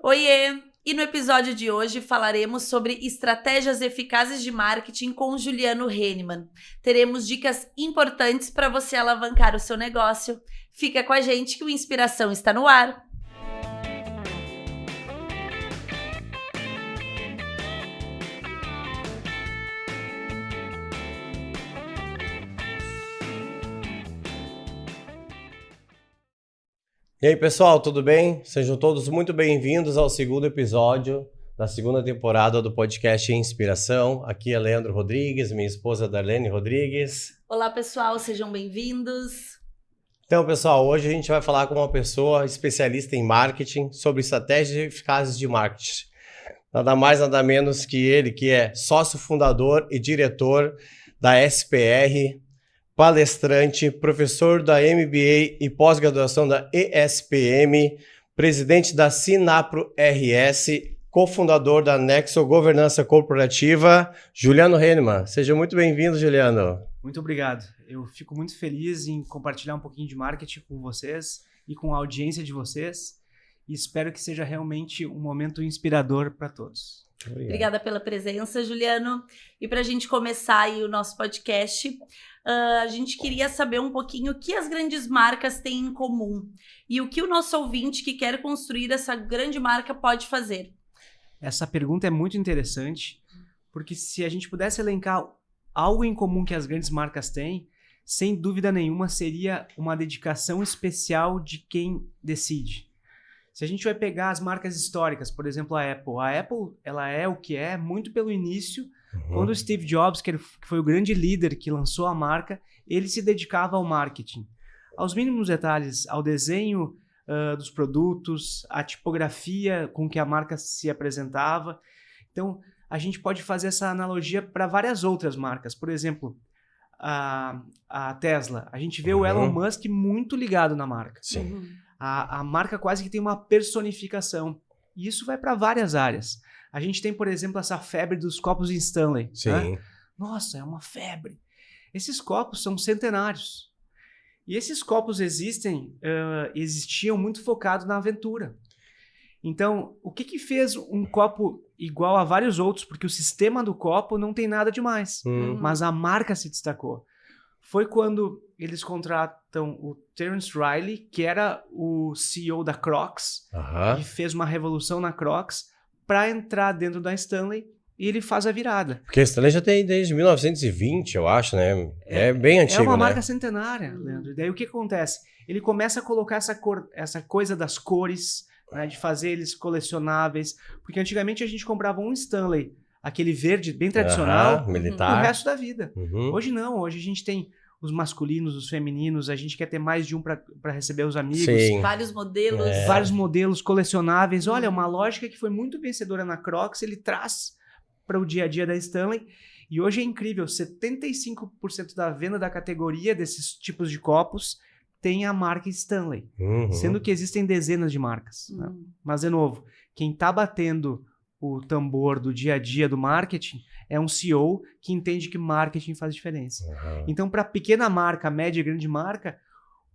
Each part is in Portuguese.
Oiê! E no episódio de hoje falaremos sobre estratégias eficazes de marketing com Juliano Henneman. Teremos dicas importantes para você alavancar o seu negócio. Fica com a gente que o Inspiração está no ar! E aí pessoal, tudo bem? Sejam todos muito bem-vindos ao segundo episódio da segunda temporada do podcast Inspiração. Aqui é Leandro Rodrigues, minha esposa Darlene Rodrigues. Olá pessoal, sejam bem-vindos. Então pessoal, hoje a gente vai falar com uma pessoa especialista em marketing sobre estratégias eficazes de marketing. Nada mais, nada menos que ele, que é sócio fundador e diretor da SPR, palestrante, professor da MBA e pós-graduação da ESPM, presidente da Sinapro RS, cofundador da Nexo Governança Corporativa, Juliano Henneman. Seja muito bem-vindo, Juliano. Muito obrigado. Eu fico muito feliz em compartilhar um pouquinho de marketing com vocês e com a audiência de vocês e espero que seja realmente um momento inspirador para todos. Obrigada pela presença, Juliano. E para a gente começar aí o nosso podcast, a gente queria saber um pouquinho o que as grandes marcas têm em comum e o que o nosso ouvinte que quer construir essa grande marca pode fazer. Essa pergunta é muito interessante, porque se a gente pudesse elencar algo em comum que as grandes marcas têm, sem dúvida nenhuma seria uma dedicação especial de quem decide. Se a gente vai pegar as marcas históricas, por exemplo, a Apple ela é o que é muito pelo início, quando o Steve Jobs, que foi o grande líder que lançou a marca, ele se dedicava ao marketing, aos mínimos detalhes, ao desenho dos produtos, à tipografia com que a marca se apresentava. Então, a gente pode fazer essa analogia para várias outras marcas. Por exemplo, a Tesla. A gente vê o Elon Musk muito ligado na marca. Sim. A marca quase que tem uma personificação. E isso vai para várias áreas. A gente tem, por exemplo, essa febre dos copos Stanley. Sim. Né? Nossa, é uma febre. Esses copos são centenários. E esses copos existiam muito focados na aventura. Então, o que fez um copo igual a vários outros? Porque o sistema do copo não tem nada demais. Mas a marca se destacou. Foi quando eles contratam o Terence Riley, que era o CEO da Crocs, e fez uma revolução na Crocs, para entrar dentro da Stanley, e ele faz a virada. Porque a Stanley já tem desde 1920, eu acho, né? É bem antigo, né? É uma marca centenária, Leandro. E daí o que acontece? Ele começa a colocar essa coisa das cores, né, de fazer eles colecionáveis, porque antigamente a gente comprava um Stanley, aquele verde bem tradicional, militar, o resto da vida. Hoje não, hoje a gente tem os masculinos, os femininos, a gente quer ter mais de um para receber os amigos. Sim. Vários modelos. Vários modelos colecionáveis. Olha, uma lógica que foi muito vencedora na Crocs, ele traz para o dia a dia da Stanley. E hoje é incrível, 75% da venda da categoria desses tipos de copos tem a marca Stanley. Sendo que existem dezenas de marcas. Né? Mas, de novo, quem está batendo o tambor do dia a dia do marketing é um CEO que entende que marketing faz diferença. Então, para pequena marca, média e grande marca,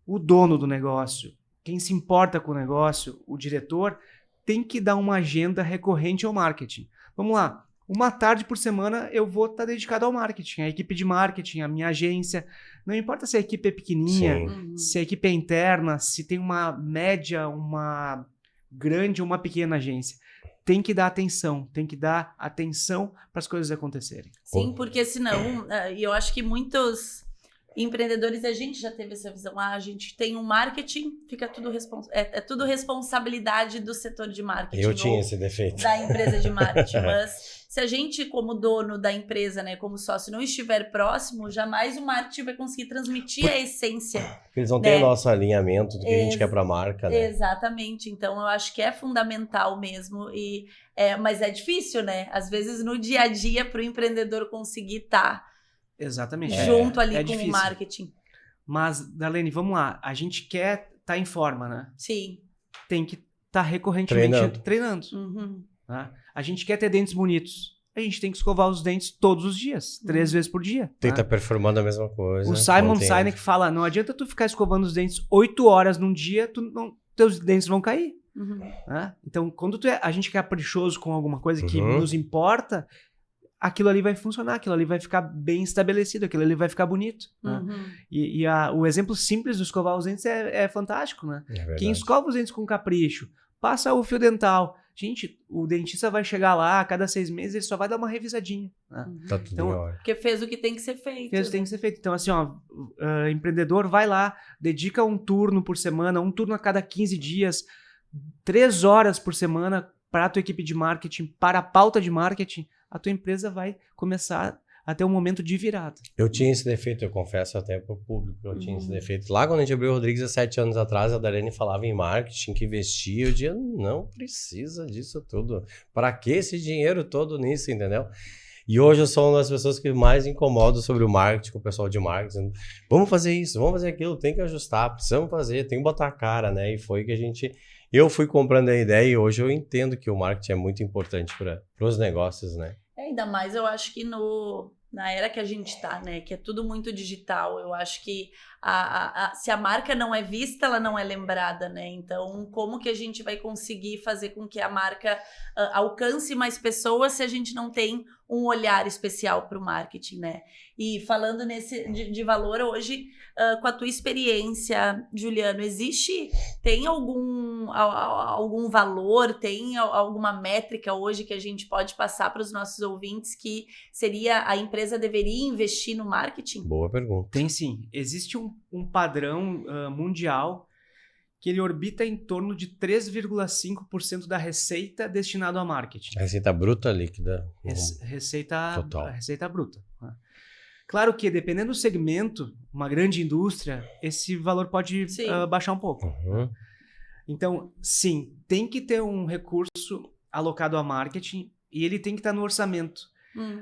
o dono do negócio, quem se importa com o negócio, o diretor, tem que dar uma agenda recorrente ao marketing. Vamos lá, uma tarde por semana eu vou estar dedicado ao marketing, a equipe de marketing, a minha agência. Não importa se a equipe é pequenininha, se a equipe é interna, se tem uma média, uma grande ou uma pequena agência. Tem que dar atenção para as coisas acontecerem. Sim, porque senão, e eu acho que muitos empreendedores, a gente já teve essa visão, a gente tem um marketing, fica tudo tudo responsabilidade do setor de marketing. Eu tinha esse defeito. Da empresa de marketing, mas se a gente, como dono da empresa, né, como sócio, não estiver próximo, jamais o marketing vai conseguir transmitir a essência. Eles não têm o nosso alinhamento do que a gente quer para a marca, né? Exatamente. Então, eu acho que é fundamental mesmo. Mas é difícil, né? Às vezes, no dia a dia, para o empreendedor conseguir estar junto ali com difícil. O marketing. Mas, Darlene, vamos lá. A gente quer estar em forma, né? Sim. Tem que estar recorrentemente treinando. Né? A gente quer ter dentes bonitos. A gente tem que escovar os dentes todos os dias, 3 vezes por dia. Tem que estar performando a mesma coisa. O Simon Sinek fala, não adianta tu ficar escovando os dentes 8 horas num dia, teus dentes vão cair. Uhum. Né? Então, quando a gente é caprichoso com alguma coisa que nos importa, aquilo ali vai funcionar, aquilo ali vai ficar bem estabelecido, aquilo ali vai ficar bonito. Né? Uhum. E o exemplo simples de escovar os dentes é fantástico, né? É Quem escova os dentes com capricho, passa o fio dental. Gente, o dentista vai chegar lá, a cada 6 meses, ele só vai dar uma revisadinha. Né? Tá tudo Então, em ordem. Porque fez o que tem que ser feito. Isso tem que ser feito. Então, assim, empreendedor, vai lá, dedica um turno por semana, um turno a cada 15 dias, 3 horas por semana para a tua equipe de marketing, para a pauta de marketing, a tua empresa vai começar a ter um momento de virada. Eu tinha esse defeito, eu confesso até para o público, eu tinha esse defeito. Lá quando a gente abriu o Rodrigues há 7 anos atrás, a Darlene falava em marketing, que investia, eu dizia, não precisa disso tudo. Para que esse dinheiro todo nisso, entendeu? E hoje eu sou uma das pessoas que mais incomodo sobre o marketing, com o pessoal de marketing. Vamos fazer isso, vamos fazer aquilo, tem que ajustar, precisamos fazer, tem que botar a cara, né? E foi que eu fui comprando a ideia e hoje eu entendo que o marketing é muito importante para os negócios, né? Ainda mais eu acho que na era que a gente tá, né, que é tudo muito digital, eu acho que se a marca não é vista, ela não é lembrada, né? Então, como que a gente vai conseguir fazer com que a marca alcance mais pessoas se a gente não tem um olhar especial para o marketing, né? E falando de valor hoje, com a tua experiência, Juliano, tem algum valor, tem alguma métrica hoje que a gente pode passar para os nossos ouvintes que seria a empresa deveria investir no marketing? Boa pergunta. Tem sim. Existe um padrão mundial que ele orbita em torno de 3,5% da receita destinado a marketing. Receita bruta líquida. Receita Total. Receita bruta. Né? Claro que, dependendo do segmento, uma grande indústria, esse valor pode baixar um pouco. Uhum. Então, sim, tem que ter um recurso alocado a marketing e ele tem que estar no orçamento.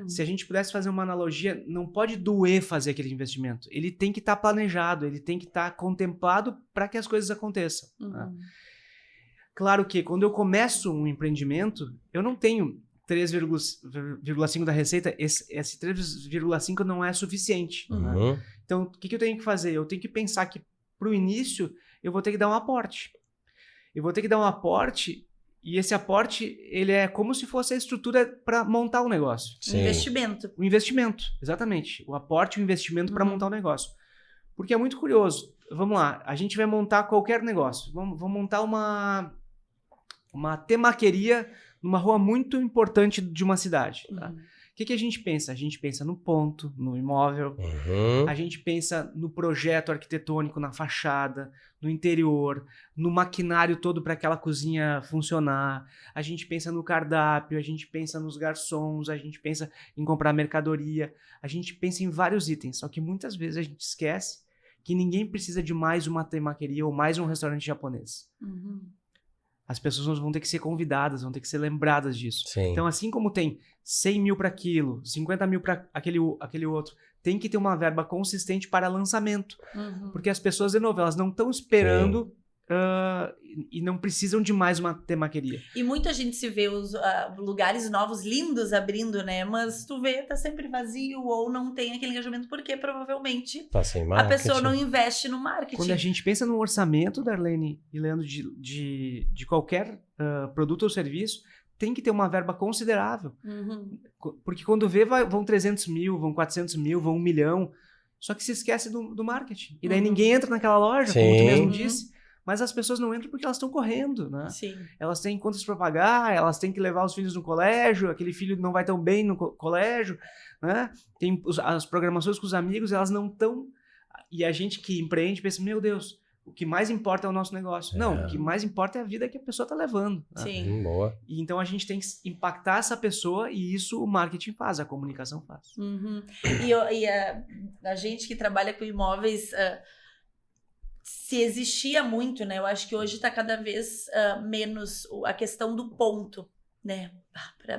Se a gente pudesse fazer uma analogia, não pode doer fazer aquele investimento. Ele tem que estar planejado, ele tem que estar contemplado para que as coisas aconteçam. Né? Claro que quando eu começo um empreendimento, eu não tenho 3,5% da receita, esse 3,5% não é suficiente. Né? Então, o que eu tenho que fazer? Eu tenho que pensar que, para o início, eu vou ter que dar um aporte. Eu vou ter que dar um aporte. E esse aporte, ele é como se fosse a estrutura para montar um negócio. Sim. Investimento. O investimento, exatamente. O aporte e o investimento para montar um negócio. Porque é muito curioso. Vamos lá, a gente vai montar qualquer negócio. Vamos montar uma temaqueria numa rua muito importante de uma cidade. Tá? O que a gente pensa? A gente pensa no ponto, no imóvel. A gente pensa no projeto arquitetônico, na fachada, no interior, no maquinário todo para aquela cozinha funcionar. A gente pensa no cardápio, a gente pensa nos garçons, a gente pensa em comprar mercadoria. A gente pensa em vários itens, só que muitas vezes a gente esquece que ninguém precisa de mais uma temaqueria ou mais um restaurante japonês. As pessoas vão ter que ser convidadas, vão ter que ser lembradas disso. Sim. Então, assim como tem 100 mil para aquilo, 50 mil para aquele outro, tem que ter uma verba consistente para lançamento. Porque as pessoas, de novo, elas não estão esperando e não precisam de mais uma temaqueria. E muita gente se vê os lugares novos, lindos, abrindo, né? Mas tu vê, tá sempre vazio ou não tem aquele engajamento, porque provavelmente tá sem a marketing. pessoa não investe no marketing. Quando a gente pensa no orçamento, Darlene e Leandro, de qualquer produto ou serviço, tem que ter uma verba considerável. Porque quando vê, vão 300 mil, vão 400 mil, vão 1 milhão. Só que se esquece do marketing. E daí ninguém entra naquela loja, como tu mesmo disse. Mas as pessoas não entram porque elas estão correndo, né? Sim. Elas têm contas para pagar, elas têm que levar os filhos no colégio, aquele filho não vai tão bem no colégio, né? Tem as programações com os amigos, elas não estão... E a gente que empreende pensa, meu Deus, o que mais importa é o nosso negócio. Não, o que mais importa é a vida que a pessoa está levando. Né? Sim. Boa. E então a gente tem que impactar essa pessoa e isso o marketing faz, a comunicação faz. E a gente que trabalha com imóveis... se existia muito, né? Eu acho que hoje está cada vez menos a questão do ponto, né?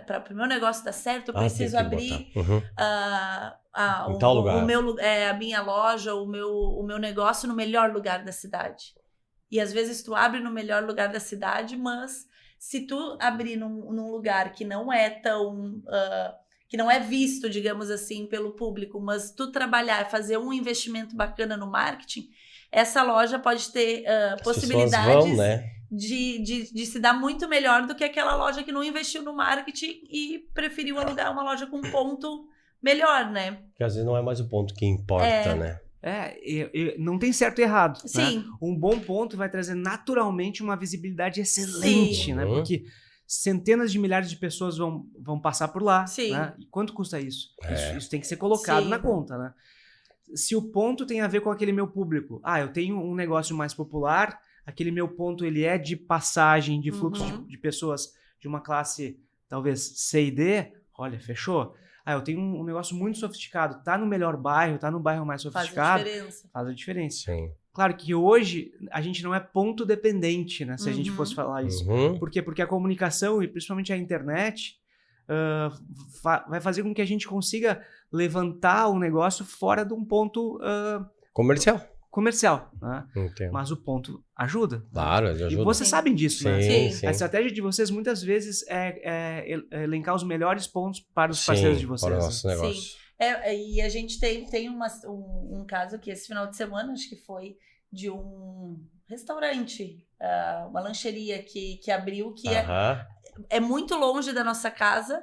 Para o meu negócio dar certo, eu preciso abrir em tal lugar. A minha loja, o meu negócio no melhor lugar da cidade. E às vezes tu abre no melhor lugar da cidade, mas se tu abrir num lugar que não é tão... que não é visto, digamos assim, pelo público, mas tu trabalhar, fazer um investimento bacana no marketing, essa loja pode ter possibilidades de se dar muito melhor do que aquela loja que não investiu no marketing e preferiu alugar uma loja com ponto melhor, né? Porque às vezes não é mais o ponto que importa, né? Não tem certo e errado. Sim. Né? Um bom ponto vai trazer naturalmente uma visibilidade excelente, Sim. né? Porque centenas de milhares de pessoas vão passar por lá. Sim. Né? E quanto custa isso? Isso tem que ser colocado Sim. na conta, né? Se o ponto tem a ver com aquele meu público, eu tenho um negócio mais popular, aquele meu ponto ele é de passagem, de fluxo de pessoas de uma classe talvez C e D, olha, fechou. Eu tenho um negócio muito sofisticado, tá no melhor bairro, tá no bairro mais sofisticado, faz a diferença. Sim. Claro que hoje a gente não é ponto dependente, né? Se a gente fosse falar isso. Por quê? Porque a comunicação e principalmente a internet vai fazer com que a gente consiga levantar o negócio fora de um ponto comercial, né? Mas o ponto ajuda. Claro, ele ajuda. E vocês sabem disso, né? Sim. A estratégia de vocês muitas vezes é elencar os melhores pontos para os parceiros de vocês. Para o nosso negócio. Sim. E a gente tem um caso que esse final de semana, acho que foi de um restaurante, uma lancheria que abriu, que é muito longe da nossa casa.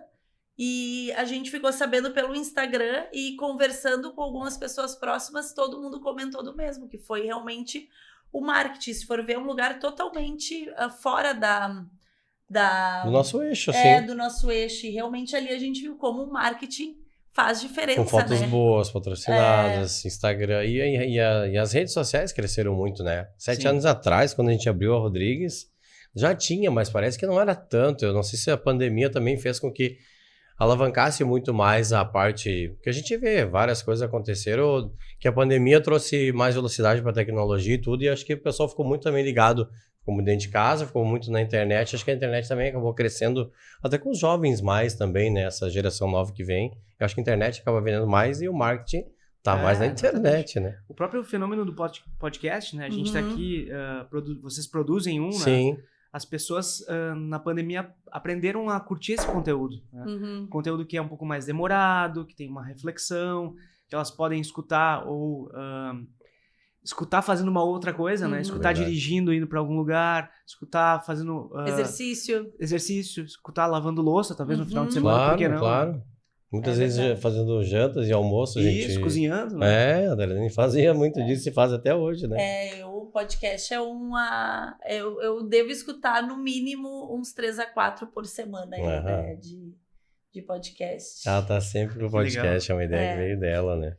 E a gente ficou sabendo pelo Instagram e conversando com algumas pessoas próximas, todo mundo comentou do mesmo, que foi realmente o marketing. Se for ver, é um lugar totalmente fora do nosso eixo, assim. Do nosso eixo. E realmente ali a gente viu como o marketing faz diferença, com fotos né? boas, patrocinadas, Instagram. E as redes sociais cresceram muito, né? 7 anos atrás, quando a gente abriu a Rodrigues, já tinha, mas parece que não era tanto. Eu não sei se a pandemia também fez com que alavancasse muito mais a parte que a gente vê, várias coisas aconteceram, que a pandemia trouxe mais velocidade para a tecnologia e tudo, e acho que o pessoal ficou muito também ligado, como dentro de casa, ficou muito na internet, acho que a internet também acabou crescendo, até com os jovens mais também, né, essa geração nova que vem, eu acho que a internet acaba vendendo mais e o marketing tá mais na internet, exatamente. Né? O próprio fenômeno do podcast, né, a gente tá aqui, vocês produzem Sim. né? As pessoas na pandemia aprenderam a curtir esse conteúdo. Né? Conteúdo que é um pouco mais demorado, que tem uma reflexão, que elas podem escutar ou escutar fazendo uma outra coisa, né? Escutar dirigindo, indo para algum lugar, escutar fazendo exercício, escutar lavando louça, talvez no final de semana, claro, por que não? Claro. Muitas vezes fazendo jantas e almoço, Isso, cozinhando, né? A Darlene fazia muito disso e faz até hoje, né? O podcast é eu devo escutar no mínimo uns 3 a 4 por semana aí, de podcast. Ela tá sempre no podcast, é uma ideia que veio dela, né?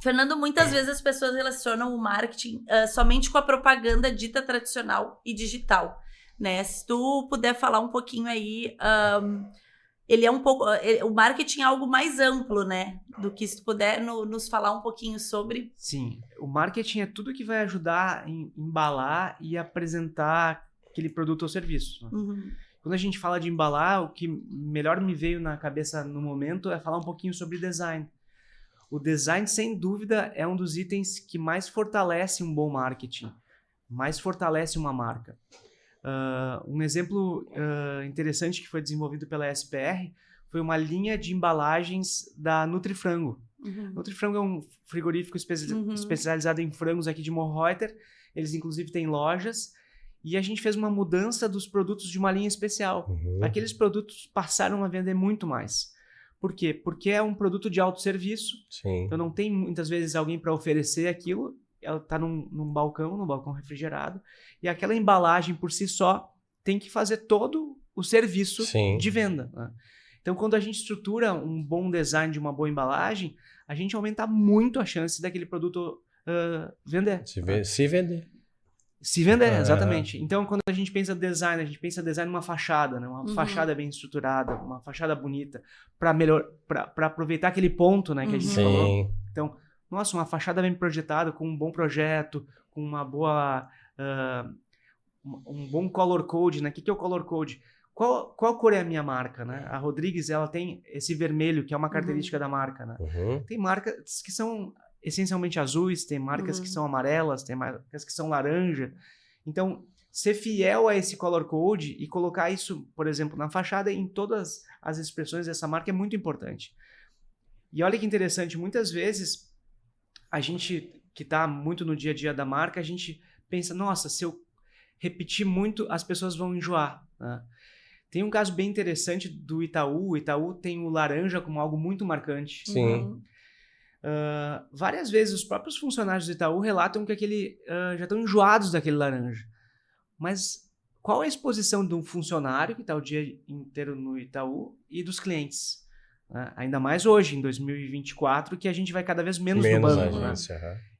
Fernando, muitas vezes as pessoas relacionam o marketing somente com a propaganda dita tradicional e digital, né? Se tu puder falar um pouquinho aí... ele é um pouco... o marketing é algo mais amplo, né? Do que se tu puder nos falar um pouquinho sobre... Sim. O marketing é tudo que vai ajudar em embalar e apresentar aquele produto ou serviço. Né? Quando a gente fala de embalar, o que melhor me veio na cabeça no momento é falar um pouquinho sobre design. O design, sem dúvida, é um dos itens que mais fortalece um bom marketing. Mais fortalece uma marca. Um exemplo interessante que foi desenvolvido pela SPR foi uma linha de embalagens da Nutrifrango. Nutrifrango é um frigorífico especializado em frangos aqui de Morro Reuter. Eles, inclusive, têm lojas. E a gente fez uma mudança dos produtos de uma linha especial. Aqueles produtos passaram a vender muito mais. Por quê? Porque é um produto de autosserviço. Sim. Então, não tem, muitas vezes, alguém para oferecer aquilo. Ela está num balcão refrigerado, e aquela embalagem por si só tem que fazer todo o serviço de venda. Né? Então, quando a gente estrutura um bom design de uma boa embalagem, a gente aumenta muito a chance daquele produto vender. Se vender. Se vender, exatamente. Então, quando a gente pensa design, numa fachada, né? Uma fachada bem estruturada, uma fachada bonita, para aproveitar aquele ponto, né, que a gente falou. Então, nossa, uma fachada bem projetada, com um bom projeto, com uma boa... um bom color code, né? O que é o color code? Qual cor é a minha marca, né? A Rodrigues, ela tem esse vermelho, que é uma característica da marca, né? Tem marcas que são essencialmente azuis, tem marcas que são amarelas, tem marcas que são laranja. Então, ser fiel a esse color code e colocar isso, por exemplo, na fachada, em todas as expressões dessa marca é muito importante. E olha que interessante, muitas vezes... a gente que está muito no dia a dia da marca, a gente pensa, nossa, se eu repetir muito, as pessoas vão enjoar, né? Tem um caso bem interessante do Itaú. O Itaú tem o laranja como algo muito marcante. Sim. Várias vezes os próprios funcionários do Itaú relatam que já estão enjoados daquele laranja. Mas qual é a exposição de um funcionário que está o dia inteiro no Itaú e dos clientes? Ainda mais hoje, em 2024, que a gente vai cada vez menos no banco. Né?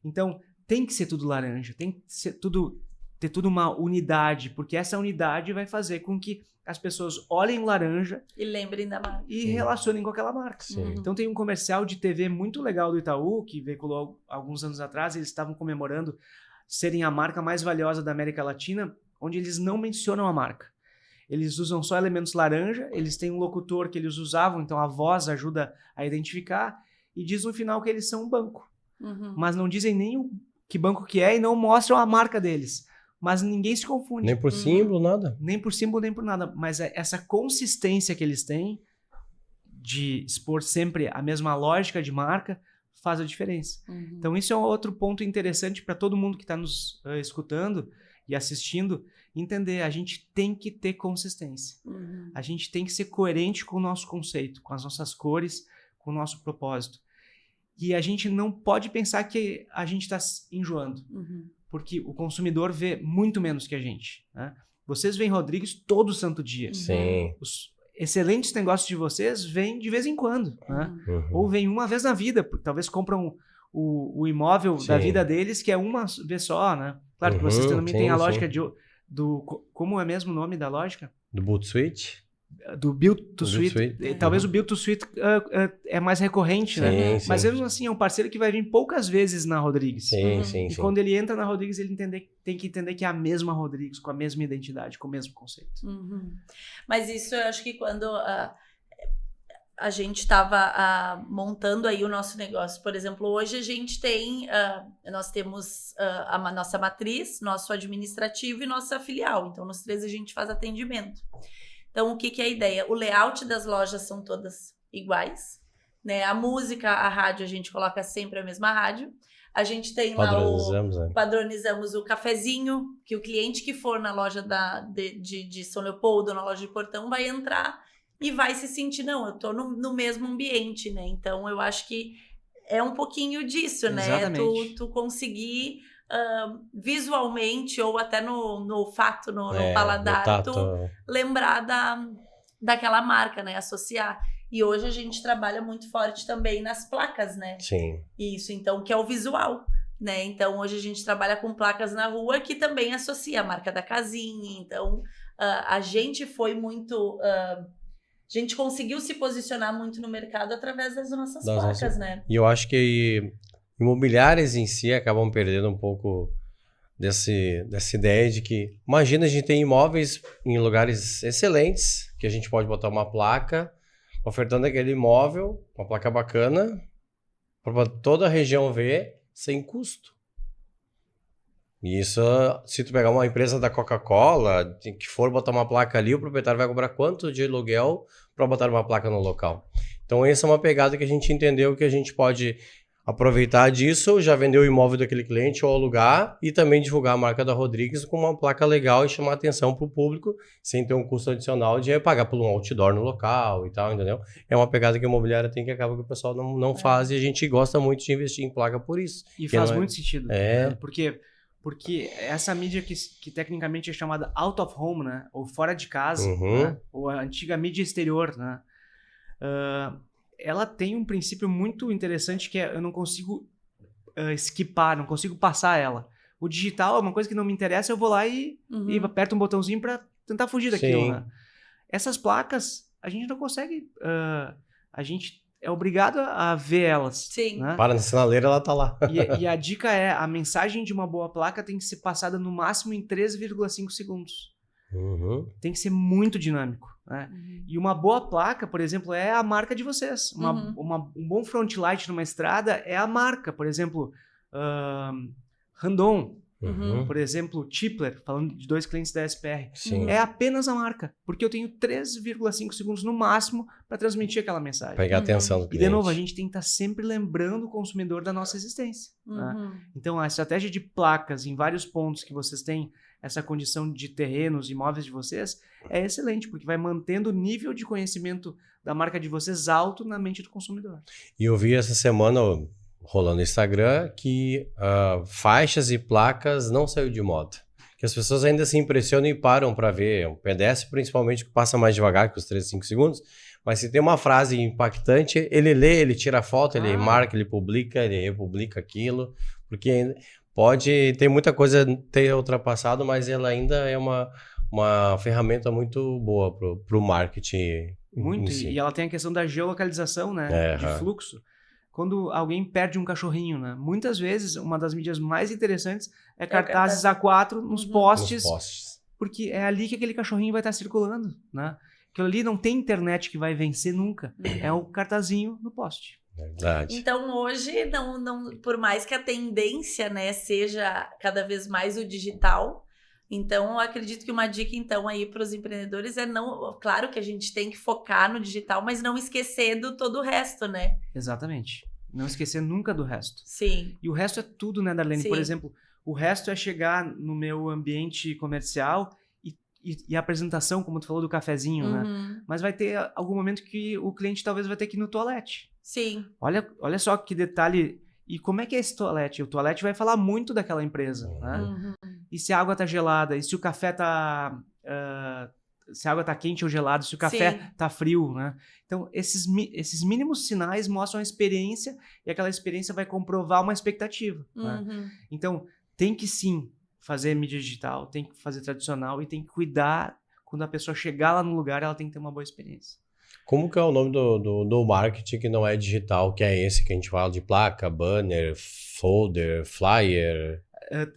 Então, tem que ser tudo laranja, tem que ser ter tudo uma unidade, porque essa unidade vai fazer com que as pessoas olhem o laranja e lembrem da marca. E relacionem com aquela marca. Sim. Então tem um comercial de TV muito legal do Itaú, que veiculou alguns anos atrás, eles estavam comemorando serem a marca mais valiosa da América Latina, onde eles não mencionam a marca. Eles usam só elementos laranja, eles têm um locutor que eles usavam, então a voz ajuda a identificar, e diz no final que eles são um banco. Mas não dizem nem que banco que é e não mostram a marca deles. Mas ninguém se confunde. Nem por símbolo, nada. Nem por símbolo, nem por nada. Mas essa consistência que eles têm de expor sempre a mesma lógica de marca faz a diferença. Então, isso é um outro ponto interessante para todo mundo que está nos escutando e assistindo entender. A gente tem que ter consistência. A gente tem que ser coerente com o nosso conceito, com as nossas cores, com o nosso propósito. E a gente não pode pensar que a gente está enjoando. Porque o consumidor vê muito menos que a gente. Né? Vocês veem Rodrigues todo santo dia. Sim. Os excelentes negócios de vocês vêm de vez em quando. Né? Ou vêm uma vez na vida, porque talvez compram o imóvel da vida deles, que é uma vez só. Né? Claro que vocês também têm a lógica do... Como é mesmo o nome da lógica? Do Build to Suit? Do Build to Suit. Talvez o Build to Suit é mais recorrente, né? Mas mesmo assim é um parceiro que vai vir poucas vezes na Rodrigues. E quando ele entra na Rodrigues, ele tem que entender que é a mesma Rodrigues, com a mesma identidade, com o mesmo conceito. Mas isso eu acho que quando a gente estava montando aí o nosso negócio, por exemplo, hoje a gente tem, nós temos a nossa matriz, nosso administrativo e nossa filial. Então, nos três a gente faz atendimento. Então, o que é a ideia? O layout das lojas são todas iguais, né? A música, a rádio, a gente coloca sempre a mesma rádio. A gente tem padronizamos o cafezinho, que o cliente que for na loja de São Leopoldo, na loja de Portão, vai entrar e vai se sentir, não, eu tô no mesmo ambiente, né? Então, eu acho que é um pouquinho disso, né? Exatamente. Tu conseguir... visualmente ou até no olfato, no paladar, tu lembrar daquela marca, né? Associar. E hoje a gente trabalha muito forte também nas placas, né? Sim. Isso, então, que é o visual, né? Então, hoje a gente trabalha com placas na rua que também associa a marca da casinha. Então, a gente foi muito... a gente conseguiu se posicionar muito no mercado através das nossas placas, né? E eu acho que imobiliárias em si acabam perdendo um pouco dessa ideia de que... Imagina, a gente tem imóveis em lugares excelentes, que a gente pode botar uma placa, ofertando aquele imóvel, uma placa bacana, para toda a região ver, sem custo. E isso, se tu pegar uma empresa da Coca-Cola, que for botar uma placa ali, o proprietário vai cobrar quanto de aluguel para botar uma placa no local. Então, essa é uma pegada que a gente entendeu que a gente pode... aproveitar disso, já vender o imóvel daquele cliente ou alugar e também divulgar a marca da Rodrigues com uma placa legal e chamar atenção para o público sem ter um custo adicional de pagar por um outdoor no local e tal, entendeu? É uma pegada que a imobiliária tem que acaba que o pessoal não faz e a gente gosta muito de investir em placa por isso. E faz muito sentido. Né? Porque essa mídia que tecnicamente é chamada out of home, né? Ou fora de casa, né? Ou a antiga mídia exterior, né? Ela tem um princípio muito interessante que é eu não consigo skipar, não consigo passar ela. O digital é uma coisa que não me interessa, eu vou lá e aperto um botãozinho para tentar fugir daquilo. Né? Essas placas, a gente não consegue... a gente é obrigado a ver elas. Sim. Né? Para na sinaleira, ela tá lá. E a dica é, a mensagem de uma boa placa tem que ser passada no máximo em 3,5 segundos. Tem que ser muito dinâmico. Né? E uma boa placa, por exemplo, é a marca de vocês. Um bom front light numa estrada é a marca. Por exemplo, Randon, por exemplo, Tipler, falando de 2 clientes da SPR. É apenas a marca, porque eu tenho 3,5 segundos no máximo para transmitir aquela mensagem. Pegar a atenção do cliente. E, de novo, a gente tem que estar sempre lembrando o consumidor da nossa existência. Né? Então, a estratégia de placas em vários pontos que vocês têm essa condição de terrenos, imóveis de vocês, é excelente, porque vai mantendo o nível de conhecimento da marca de vocês alto na mente do consumidor. E eu vi essa semana, rolando no Instagram, que faixas e placas não saiu de moda. Que as pessoas ainda se impressionam e param para ver. O pedestre, principalmente, que passa mais devagar que os 3, 5 segundos. Mas se tem uma frase impactante, ele lê, ele tira foto, ele marca, ele publica, ele republica aquilo. Porque pode ter muita coisa ter ultrapassado, mas ela ainda é uma ferramenta muito boa para o marketing. Muito, e ela tem a questão da geolocalização, né? De fluxo. Quando alguém perde um cachorrinho, né? Muitas vezes, uma das mídias mais interessantes é cartazes A4 nos postes, porque é ali que aquele cachorrinho vai estar circulando, né? Aquilo ali não tem internet que vai vencer nunca. É o cartazinho no poste. Verdade. Então, hoje, não, por mais que a tendência, né, seja cada vez mais o digital, então, eu acredito que uma dica, então, aí para os empreendedores é claro que a gente tem que focar no digital, mas não esquecer do todo o resto, né? Exatamente. Não esquecer nunca do resto. Sim. E o resto é tudo, né, Darlene? Sim. Por exemplo, o resto é chegar no meu ambiente comercial e a apresentação, como tu falou, do cafezinho, né? Mas vai ter algum momento que o cliente talvez vai ter que ir no toalete. Sim. Olha só que detalhe. E como é que é esse toalete? O toalete vai falar muito daquela empresa, né? E se a água tá gelada? E se o café tá... se a água tá quente ou gelada? Se o café tá frio, né? Então, esses mínimos sinais mostram a experiência e aquela experiência vai comprovar uma expectativa. Né? Então, tem que sim fazer mídia digital, tem que fazer tradicional e tem que cuidar quando a pessoa chegar lá no lugar, ela tem que ter uma boa experiência. Como que é o nome do marketing que não é digital, que é esse que a gente fala de placa, banner, folder, flyer,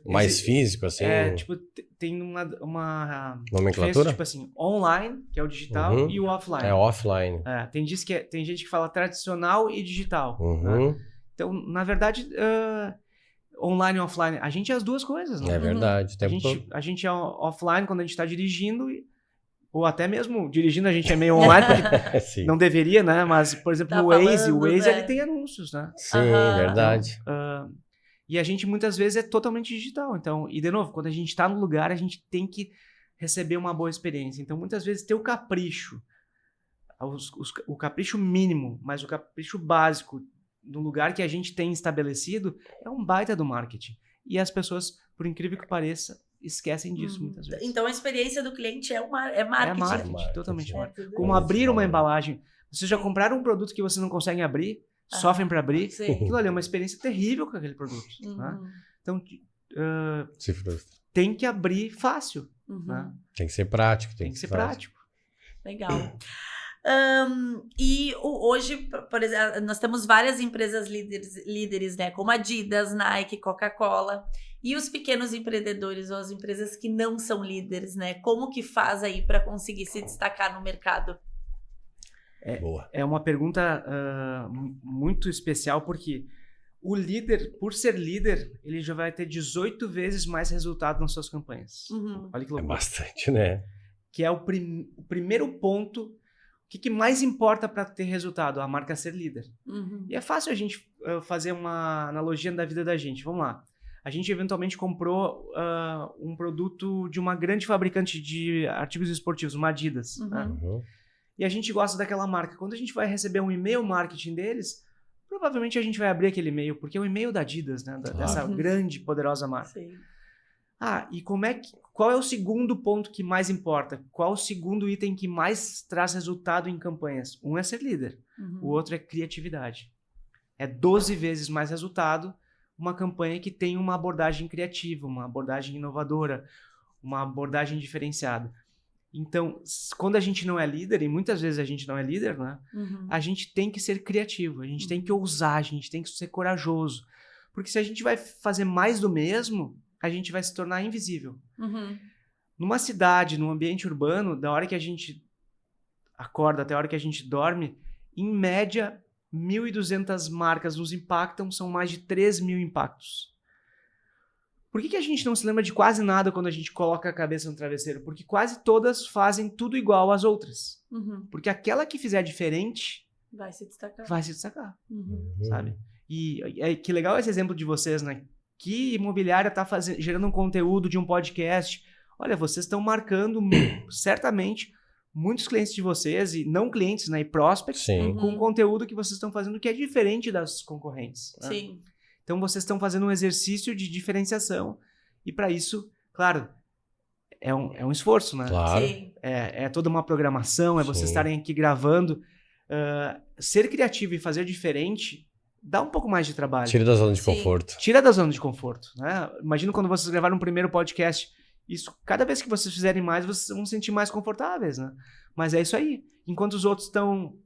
mais físico, assim? Tipo, tem uma nomenclatura? Tipo assim, online, que é o digital, e o offline. É offline. Tem gente que fala tradicional e digital. Né? Então, na verdade, online e offline, a gente é as duas coisas. Né? É verdade. A gente é offline quando a gente está dirigindo, ou até mesmo dirigindo a gente é meio online, porque não deveria, né? Mas, por exemplo, o Waze ele tem anúncios, né? Sim, verdade. E a gente muitas vezes é totalmente digital. Então, e de novo, quando a gente está no lugar, a gente tem que receber uma boa experiência. Então, muitas vezes ter o capricho, o capricho mínimo, mas o capricho básico do lugar que a gente tem estabelecido é um baita do marketing. E as pessoas, por incrível que pareça, esquecem disso muitas vezes. Então, a experiência do cliente é marketing. É marketing, totalmente marketing. Como abrir uma embalagem. Vocês já compraram um produto que vocês não conseguem abrir? Sofrem para abrir? Sim. Aquilo ali é uma experiência terrível com aquele produto. Né? Então, se frustra. Tem que abrir fácil. Né? Tem que ser prático. Tem que ser prático. Legal. E hoje, por exemplo, nós temos várias empresas líderes, né? Como Adidas, Nike, Coca-Cola. E os pequenos empreendedores ou as empresas que não são líderes, né? Como que faz aí para conseguir se destacar no mercado? É uma pergunta muito especial, porque o líder, por ser líder, ele já vai ter 18 vezes mais resultado nas suas campanhas. Olha que loucura. É bastante, né? Que é o primeiro ponto. O que mais importa para ter resultado? A marca ser líder. E é fácil a gente fazer uma analogia da vida da gente. Vamos lá. A gente eventualmente comprou um produto de uma grande fabricante de artigos esportivos, uma Adidas. Né? E a gente gosta daquela marca. Quando a gente vai receber um e-mail marketing deles, provavelmente a gente vai abrir aquele e-mail, porque é o e-mail da Adidas, né? Dessa grande, poderosa marca. Sim. E qual é o segundo ponto que mais importa? Qual o segundo item que mais traz resultado em campanhas? Um é ser líder, o outro é criatividade. É 12 vezes mais resultado uma campanha que tem uma abordagem criativa, uma abordagem inovadora, uma abordagem diferenciada. Então, quando a gente não é líder, e muitas vezes a gente não é líder, né? A gente tem que ser criativo, a gente tem que ousar, a gente tem que ser corajoso. Porque se a gente vai fazer mais do mesmo, a gente vai se tornar invisível. Numa cidade, num ambiente urbano, da hora que a gente acorda até a hora que a gente dorme, em média, 1.200 marcas nos impactam, são mais de 3.000 impactos. Por que a gente não se lembra de quase nada quando a gente coloca a cabeça no travesseiro? Porque quase todas fazem tudo igual às outras. Porque aquela que fizer diferente vai se destacar. Sabe? E que legal esse exemplo de vocês, né? Que imobiliária está gerando um conteúdo de um podcast olha, vocês estão marcando certamente muitos clientes de vocês, e não clientes, né, e prospects, Sim. com conteúdo que vocês estão fazendo que é diferente das concorrentes. Né? Sim. Então, vocês estão fazendo um exercício de diferenciação e, para isso, claro, é um esforço, né? Claro. Sim. É toda uma programação, é vocês Sim. estarem aqui gravando. Ser criativo e fazer diferente dá um pouco mais de trabalho. Tira da zona de Sim. conforto. Tira da zona de conforto, né? Imagina quando vocês gravaram um primeiro podcast. Isso, cada vez que vocês fizerem mais, vocês vão se sentir mais confortáveis, né? Mas é isso aí. Enquanto os outros estão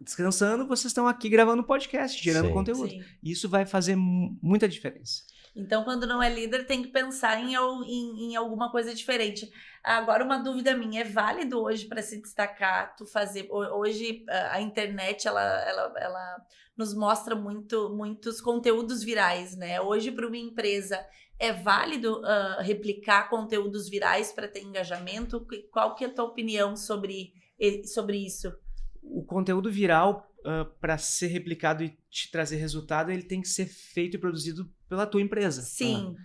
descansando, vocês estão aqui gravando podcast, gerando Sim. conteúdo. Sim. Isso vai fazer muita diferença. Então, quando não é líder, tem que pensar em alguma coisa diferente. Agora, uma dúvida minha, é válido hoje para se destacar, tu fazer... Hoje, a internet, ela nos mostra muitos conteúdos virais, né? Hoje, para uma empresa, é válido replicar conteúdos virais para ter engajamento? Qual que é a tua opinião sobre isso? O conteúdo viral, para ser replicado e te trazer resultado, ele tem que ser feito e produzido pela tua empresa. Sim.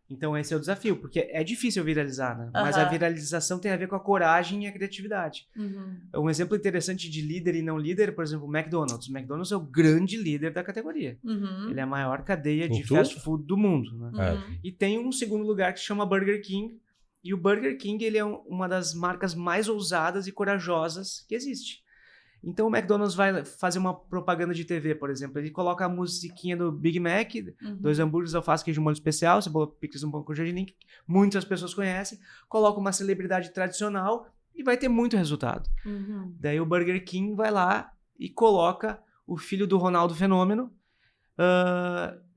Então esse é o desafio, porque é difícil viralizar, né? Mas a Aham. viralização tem a ver com a coragem e a criatividade. Uhum. Um exemplo interessante de líder e não líder, por exemplo, o McDonald's. O McDonald's é o grande líder da categoria. Uhum. Ele é a maior cadeia de Em tudo? fast food do mundo, né? Uhum. E tem um segundo lugar que se chama Burger King. E o Burger King, ele é uma das marcas mais ousadas e corajosas que existe. Então o McDonald's vai fazer uma propaganda de TV, por exemplo. Ele coloca a musiquinha do Big Mac, Uhum. 2 hambúrgueres, alface, queijo, molho especial, cebola, picles, um pão com gergelim, que muitas pessoas conhecem. Coloca uma celebridade tradicional e vai ter muito resultado. Uhum. Daí o Burger King vai lá e coloca o filho do Ronaldo Fenômeno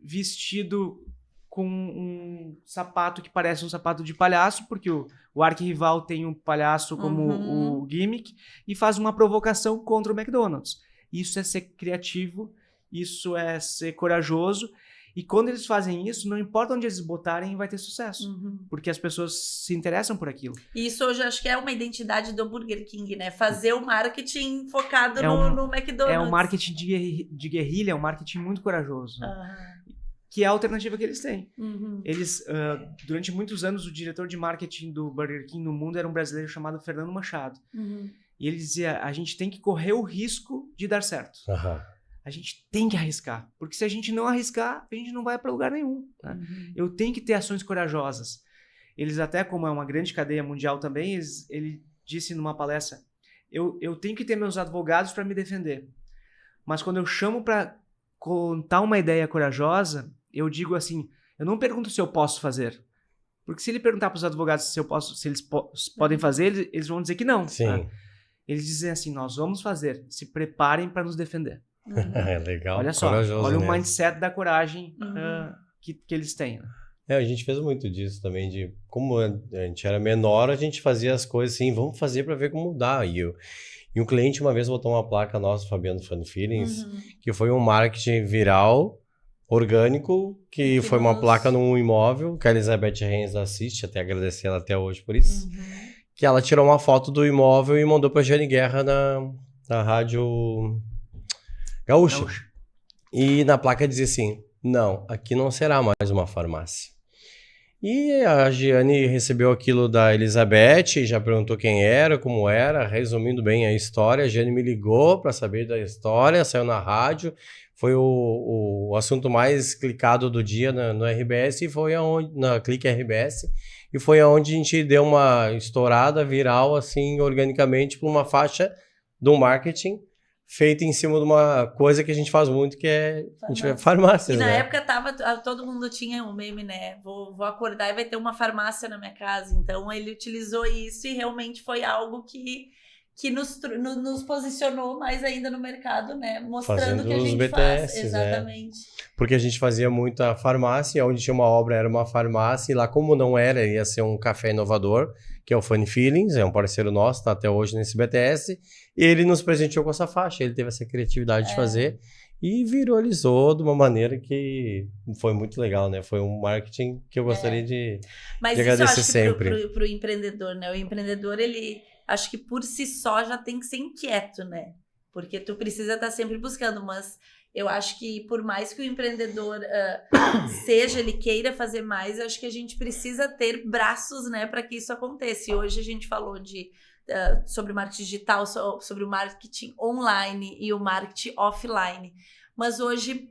vestido com um sapato que parece um sapato de palhaço, porque o arquirrival tem um palhaço como Uhum. o gimmick, e faz uma provocação contra o McDonald's. Isso é ser criativo, isso é ser corajoso, e quando eles fazem isso, não importa onde eles botarem, vai ter sucesso, Uhum. porque as pessoas se interessam por aquilo. Isso hoje acho que é uma identidade do Burger King, né? Fazer o marketing focado É no McDonald's. É um marketing de guerrilha, é um marketing muito corajoso, né? Aham. Que é a alternativa que eles têm. Uhum. Eles, durante muitos anos, o diretor de marketing do Burger King no mundo era um brasileiro chamado Fernando Machado. Uhum. E ele dizia, a gente tem que correr o risco de dar certo. Aham. A gente tem que arriscar. Porque se a gente não arriscar, a gente não vai para lugar nenhum. Né? Uhum. Eu tenho que ter ações corajosas. Eles até, como é uma grande cadeia mundial também, ele disse numa palestra, eu tenho que ter meus advogados para me defender. Mas quando eu chamo para contar uma ideia corajosa, eu digo assim, eu não pergunto se eu posso fazer. Porque se ele perguntar para os advogados se eles podem fazer, eles vão dizer que não. Sim. Né? Eles dizem assim, nós vamos fazer, se preparem para nos defender. Uhum. É legal. Olha só, corajoso olha o mesmo. mindset da coragem Uhum. que eles têm. Né? A gente fez muito disso também, de como a gente era menor, a gente fazia as coisas assim, vamos fazer para ver como dá. E um cliente uma vez botou uma placa nossa, Fabiano Fun Feelings, Uhum. que foi um marketing viral, orgânico, que foi uma placa num imóvel, que a Elizabeth Reis assiste, até agradecer ela até hoje por isso, Uhum. que ela tirou uma foto do imóvel e mandou pra Jane Guerra na rádio Gaúcha. E na placa dizia assim, não, aqui não será mais uma farmácia. E a Giane recebeu aquilo da Elizabeth, já perguntou quem era, como era, resumindo bem a história. A Giane me ligou para saber da história, saiu na rádio, foi o assunto mais clicado do dia no RBS, e foi aonde, na Clique RBS, e foi aonde a gente deu uma estourada viral, assim, organicamente, por uma faixa do marketing, feita em cima de uma coisa que a gente faz muito, que é a gente vai farmácias, E na né? época todo mundo tinha um meme, né? Vou acordar e vai ter uma farmácia na minha casa. Então ele utilizou isso e realmente foi algo que nos posicionou mais ainda no mercado, né? Mostrando Fazendo que a os gente BTS, faz. né? Exatamente. Porque a gente fazia muita farmácia, onde tinha uma obra era uma farmácia, e lá como não era, ia ser um café inovador, que é o Funny Feelings, é um parceiro nosso, tá até hoje nesse BTS, e ele nos presenteou com essa faixa, ele teve essa criatividade de fazer, e viralizou de uma maneira que foi muito legal, né? Foi um marketing que eu gostaria de Mas de isso eu agradecer acho que sempre. pro empreendedor, né? O empreendedor, ele acho que por si só já tem que ser inquieto, né? Porque tu precisa estar sempre buscando, mas Eu acho que por mais que o empreendedor ele queira fazer mais, eu acho que a gente precisa ter braços, né, para que isso aconteça. E hoje a gente falou sobre marketing digital, sobre o marketing online e o marketing offline. Mas hoje,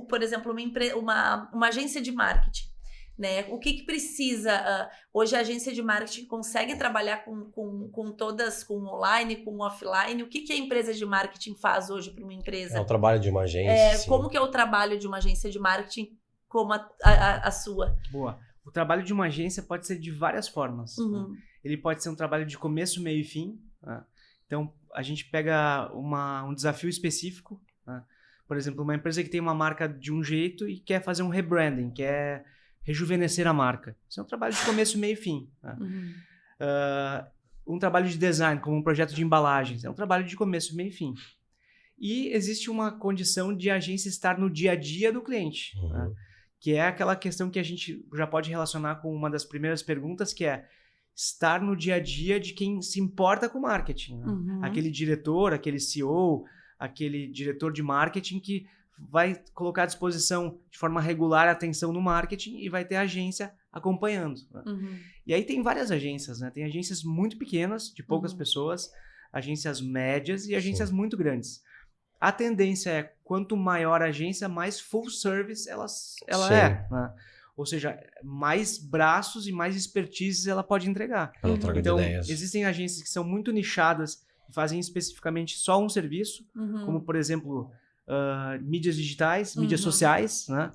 por exemplo, uma agência de marketing, né? O que precisa? Hoje a agência de marketing consegue trabalhar com todas, com online, com offline. O que a empresa de marketing faz hoje para uma empresa? É o trabalho de uma agência. Como que é o trabalho de uma agência de marketing como a sua? Boa. O trabalho de uma agência pode ser de várias formas. Uhum. Né? Ele pode ser um trabalho de começo, meio e fim. Né? Então, a gente pega um desafio específico. Né? Por exemplo, uma empresa que tem uma marca de um jeito e quer fazer um rebranding, quer rejuvenescer a marca. Isso é um trabalho de começo, meio e fim. Né? Uhum. Um trabalho de design, como um projeto de embalagens, é um trabalho de começo, meio e fim. E existe uma condição de a agência estar no dia a dia do cliente, né? Que é aquela questão que a gente já pode relacionar com uma das primeiras perguntas, que é estar no dia a dia de quem se importa com marketing. Né? Uhum. Aquele diretor, aquele CEO, aquele diretor de marketing que vai colocar à disposição de forma regular a atenção no marketing e vai ter a agência acompanhando. Né? Uhum. E aí tem várias agências, né? Tem agências muito pequenas, de poucas pessoas, agências médias e agências muito grandes. A tendência é, quanto maior a agência, mais full service ela é. Né? Ou seja, mais braços e mais expertise ela pode entregar. Então, existem agências que são muito nichadas e fazem especificamente só um serviço, como, por exemplo, mídias digitais, mídias sociais, né?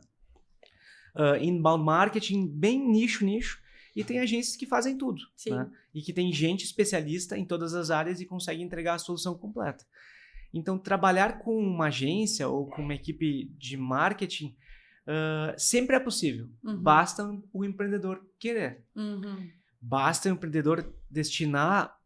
Inbound marketing, bem nicho. E tem agências que fazem tudo. Né? E que tem gente especialista em todas as áreas e consegue entregar a solução completa. Então, trabalhar com uma agência ou com uma equipe de marketing sempre é possível. Basta o empreendedor querer. Basta o empreendedor destinar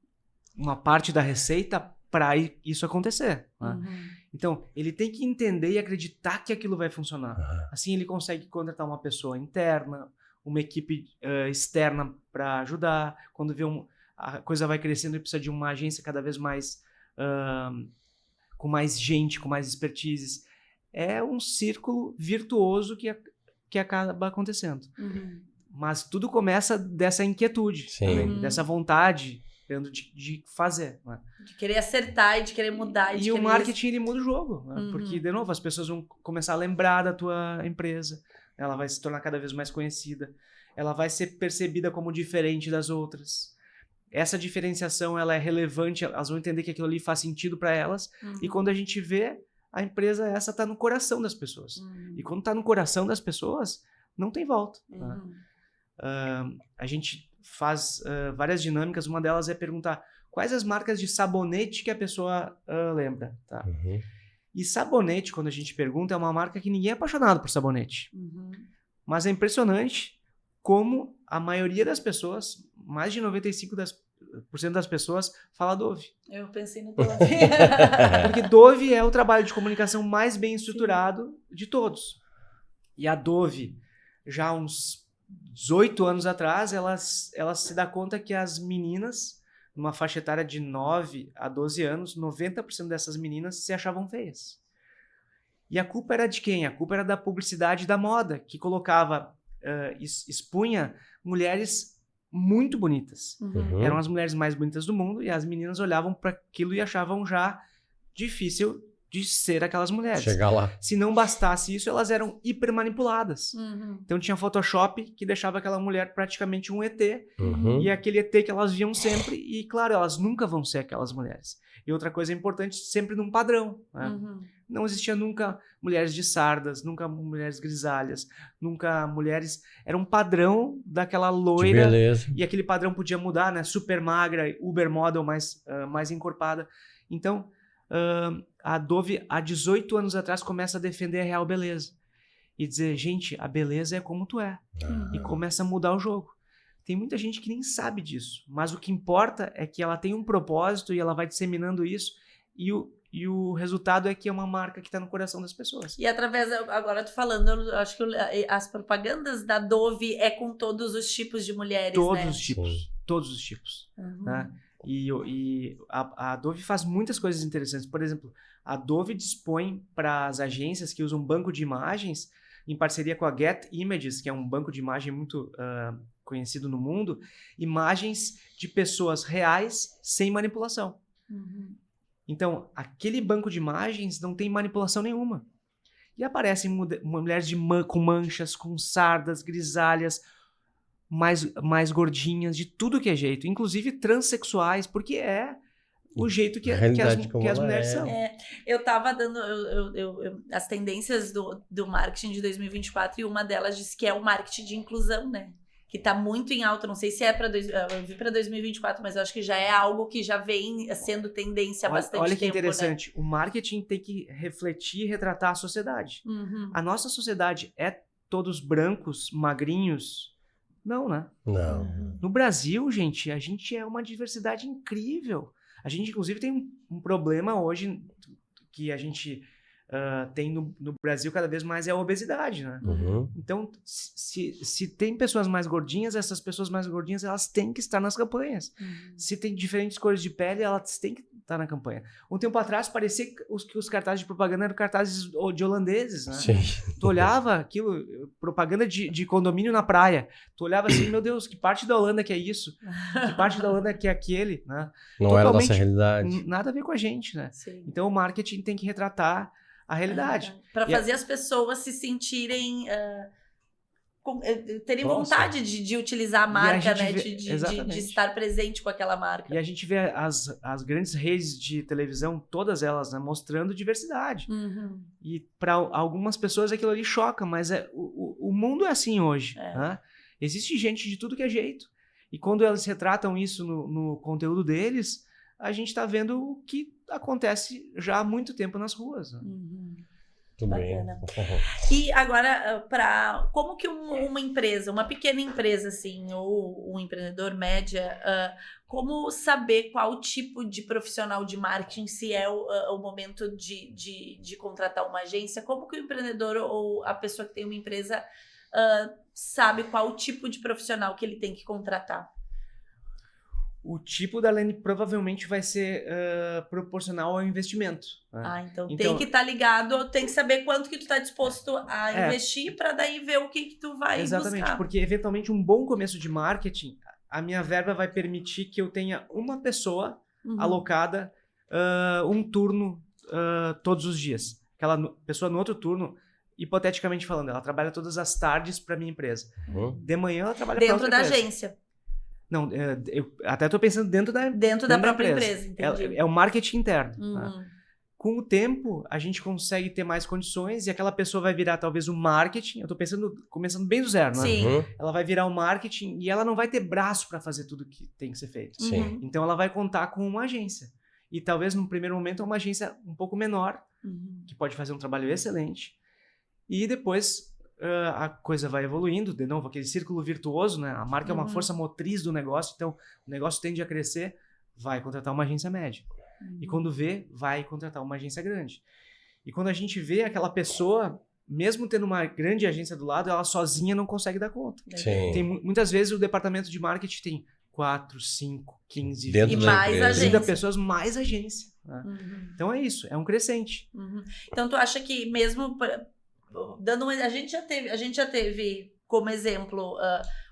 uma parte da receita para isso acontecer. Né? Então, ele tem que entender e acreditar que aquilo vai funcionar. Assim, ele consegue contratar uma pessoa interna, uma equipe externa para ajudar. Quando vê a coisa vai crescendo e precisa de uma agência cada vez mais... com mais gente, com mais expertises. É um círculo virtuoso que acaba acontecendo. Mas tudo começa dessa inquietude, também, dessa vontade de fazer. Né? De querer acertar e de querer mudar. E o marketing, ele muda o jogo. Né? Porque, de novo, as pessoas vão começar a lembrar da tua empresa. Ela vai se tornar cada vez mais conhecida. Ela vai ser percebida como diferente das outras. Essa diferenciação ela é relevante, elas vão entender que aquilo ali faz sentido para elas. E quando a gente vê, a empresa essa está no coração das pessoas. E quando está no coração das pessoas, não tem volta. Né? A gente faz várias dinâmicas, uma delas é perguntar quais as marcas de sabonete que a pessoa lembra. Tá? E sabonete, quando a gente pergunta, é uma marca que ninguém é apaixonado por sabonete. Mas é impressionante como a maioria das pessoas, mais de 95% das pessoas, fala Dove. Eu pensei no Dove. Porque Dove é o trabalho de comunicação mais bem estruturado de todos. E a Dove, já uns 18 anos atrás, ela se dá conta que as meninas, numa faixa etária de 9 a 12 anos, 90% dessas meninas se achavam feias. E a culpa era de quem? A culpa era da publicidade da moda, que colocava... expunha mulheres muito bonitas. Eram as mulheres mais bonitas do mundo e as meninas olhavam para aquilo e achavam já difícil de ser aquelas mulheres. Chegar lá. Se não bastasse isso, elas eram hiper manipuladas. Então tinha Photoshop que deixava aquela mulher praticamente um ET e aquele ET que elas viam sempre e, claro, elas nunca vão ser aquelas mulheres. E outra coisa importante, sempre num padrão. Né? Não existia nunca mulheres de sardas, nunca mulheres grisalhas, nunca mulheres... Era um padrão daquela loira. De beleza. E aquele padrão podia mudar, né? Super magra, uber model, mais encorpada. Então, a Dove, há 18 anos atrás, começa a defender a real beleza. E dizer, gente, a beleza é como tu é. E começa a mudar o jogo. Tem muita gente que nem sabe disso. Mas o que importa é que ela tem um propósito e ela vai disseminando isso. E o resultado é que é uma marca que está no coração das pessoas. E através, agora tu falando, eu acho que as propagandas da Dove é com todos os tipos de mulheres, todos né? os tipos. Todos os tipos. Né? E a Dove faz muitas coisas interessantes. Por exemplo, a Dove dispõe para as agências que usam banco de imagens, em parceria com a Get Images, que é um banco de imagem muito conhecido no mundo, imagens de pessoas reais sem manipulação. Uhum. Então, aquele banco de imagens não tem manipulação nenhuma. E aparecem mulheres com manchas, com sardas, grisalhas, mais gordinhas, de tudo que é jeito. Inclusive transexuais, porque é o jeito que as mulheres são. Eu tava dando as tendências do marketing de 2024 e uma delas disse que é o marketing de inclusão, né? Que tá muito em alta, não sei se é para 2024, mas eu acho que já é algo que já vem sendo tendência há bastante tempo. Olha que interessante, né? O marketing tem que refletir e retratar a sociedade. Uhum. A nossa sociedade é todos brancos, magrinhos? Não, né? Não. No Brasil, gente, a gente é uma diversidade incrível. A gente, inclusive, tem um problema hoje que a gente tem no Brasil cada vez mais, é a obesidade, né? Uhum. Então, se tem pessoas mais gordinhas, essas pessoas mais gordinhas, elas têm que estar nas campanhas. Uhum. Se tem diferentes cores de pele, elas têm que estar na campanha. Um tempo atrás, parecia que os cartazes de propaganda eram cartazes de holandeses, né? Sim. Tu olhava aquilo, propaganda de condomínio na praia, tu olhava assim, meu Deus, que parte da Holanda que é isso? Que parte da Holanda que é aquele? Né? Não era a nossa realidade. Nada a ver com a gente, né? Sim. Então, o marketing tem que retratar a realidade. Para fazer as pessoas se sentirem... terem vontade de utilizar a marca, né? De estar presente com aquela marca. E a gente vê as grandes redes de televisão, todas elas, né, mostrando diversidade. Uhum. E para algumas pessoas aquilo ali choca, mas o mundo é assim hoje. Né? Existe gente de tudo que é jeito. E quando eles retratam isso no conteúdo deles, a gente está vendo o que acontece já há muito tempo nas ruas. Né? Uhum. Muito bem. E agora, como que uma empresa, uma pequena empresa, assim, ou um empreendedor média, como saber qual tipo de profissional de marketing, se é o momento de contratar uma agência? Como que o empreendedor ou a pessoa que tem uma empresa sabe qual tipo de profissional que ele tem que contratar? O tipo da landing provavelmente vai ser proporcional ao investimento. Né? Então tem que estar ligado, tem que saber quanto que tu está disposto a investir para daí ver o que tu vai buscar. Porque eventualmente um bom começo de marketing, a minha verba vai permitir que eu tenha uma pessoa alocada um turno todos os dias. Aquela pessoa no outro turno, hipoteticamente falando, ela trabalha todas as tardes para minha empresa. De manhã ela trabalha para outra dentro da empresa. agência. Não, eu até estou pensando dentro da própria empresa, entendi. É o marketing interno. Tá? Com o tempo, a gente consegue ter mais condições e aquela pessoa vai virar talvez o marketing. Eu estou começando bem do zero, né? Sim. Ela vai virar o marketing e ela não vai ter braço para fazer tudo que tem que ser feito. Sim. Então, ela vai contar com uma agência. E talvez, no primeiro momento, uma agência um pouco menor, que pode fazer um trabalho excelente. E depois... a coisa vai evoluindo, de novo, aquele círculo virtuoso, né? A marca é uma força motriz do negócio, então o negócio tende a crescer, vai contratar uma agência média. E quando vê, vai contratar uma agência grande. E quando a gente vê aquela pessoa, mesmo tendo uma grande agência do lado, ela sozinha não consegue dar conta. Sim. Muitas vezes o departamento de marketing tem 4, 5, 15, dentro 20, mais agência. 30 pessoas, mais agência. Né? Então é isso, é um crescente. Então tu acha que mesmo... a gente já teve como exemplo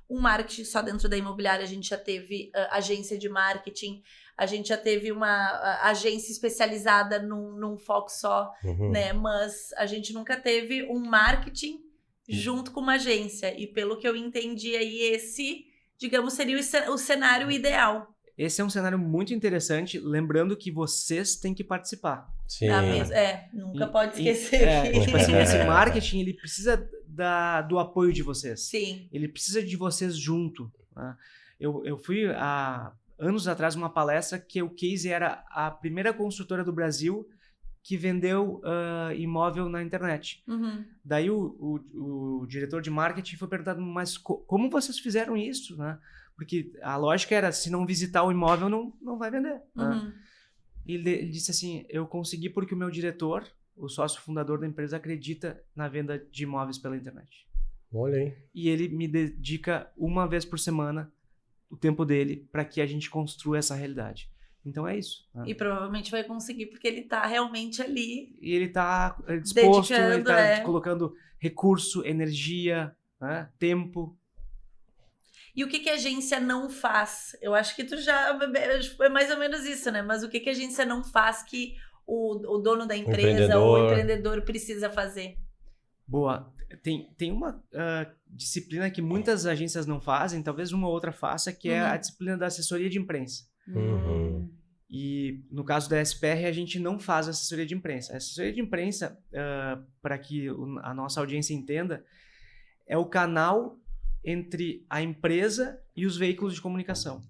um marketing só dentro da imobiliária, a gente já teve agência de marketing, a gente já teve uma agência especializada num foco só, né? Mas a gente nunca teve um marketing junto com uma agência. E pelo que eu entendi aí, esse, digamos, seria o cenário ideal. Esse é um cenário muito interessante, lembrando que vocês têm que participar. Sim. Nunca pode esquecer. Tipo assim, esse marketing, ele precisa do apoio de vocês. Sim. Ele precisa de vocês junto. Né? Eu fui há anos atrás numa palestra que o case era a primeira construtora do Brasil que vendeu imóvel na internet. Daí o diretor de marketing foi perguntando, mas como vocês fizeram isso? Né? Porque a lógica era, se não visitar o imóvel, não vai vender. Né? E ele disse assim, eu consegui porque o meu diretor, o sócio fundador da empresa, acredita na venda de imóveis pela internet. Olha aí. E ele me dedica uma vez por semana o tempo dele para que a gente construa essa realidade. Então é isso. Né? E provavelmente vai conseguir, porque ele tá realmente ali. E ele está disposto, ele Dedicando, está colocando recurso, energia, né? Tempo. E o que que a agência não faz? Eu acho que tu já... É mais ou menos isso, né? Mas o que que a agência não faz que o dono da empresa ou o empreendedor precisa fazer? Boa. Tem uma disciplina que muitas agências não fazem, talvez uma ou outra faça, que é a disciplina da assessoria de imprensa. Uhum. E no caso da SPR, a gente não faz assessoria de imprensa. A assessoria de imprensa, para que a nossa audiência entenda, é o canal entre a empresa e os veículos de comunicação.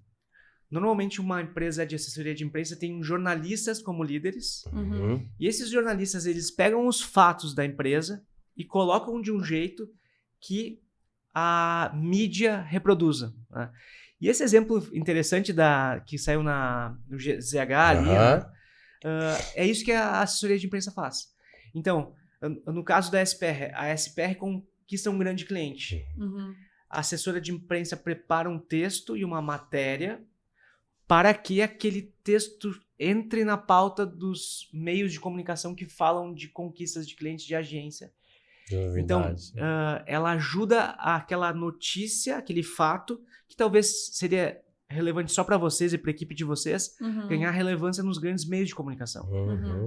Normalmente, uma empresa de assessoria de imprensa tem jornalistas como líderes, e esses jornalistas eles pegam os fatos da empresa e colocam de um jeito que a mídia reproduza. Né? E esse exemplo interessante que saiu no GZH ali, né? É isso que a assessoria de imprensa faz. Então, no caso da SPR, a SPR conquista um grande cliente. A assessora de imprensa prepara um texto e uma matéria para que aquele texto entre na pauta dos meios de comunicação que falam de conquistas de clientes de agência. Então, ela ajuda aquela notícia, aquele fato, que talvez seria relevante só para vocês e para a equipe de vocês, ganhar relevância nos grandes meios de comunicação.